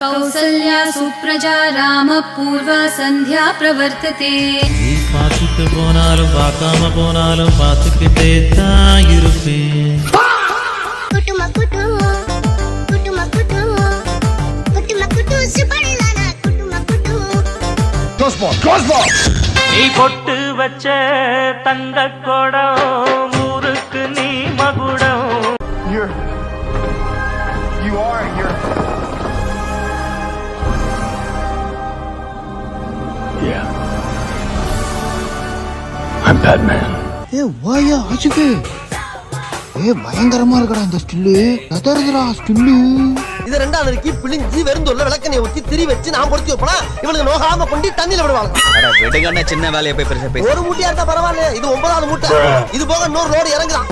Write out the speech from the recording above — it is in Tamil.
कौसल्या सुप्रजा रामपूर्वा संध्या प्रवर्तते பார்த்துட்டு போனாலும் பார்க்காம போனாலும் பார்த்துக்கிட்டே தான் இருப்பேன். நீ பொட்டு வச்ச தங்க கொடம் ஊருக்கு நீ மகுடம். I'm Batman. வாயா ஆச்சுக்கு பயங்கரமா இருக்கடா இந்த ஸ்டில்லு நதறதுடா ஸ்டில்லு. இது ரெண்டாவது இருக்கு பிழிஞ்சி வெறுந்தொல்ல விளக்கெண்ணெய் ஊத்தி திரி வச்சு நான் பொறுத்து வைப்பனா இவனுக்கு நோகாம கொண்டு தண்ணியில விடுவாங்க. விடுங்கண்ணே, சின்ன வேலையை போய் பெருசா பேச. ஒரு மூட்டையா இருந்தா பரவாயில்ல, இது 9வது மூட்டை. இது போக இன்னொரு ரோடு இறங்குதான்.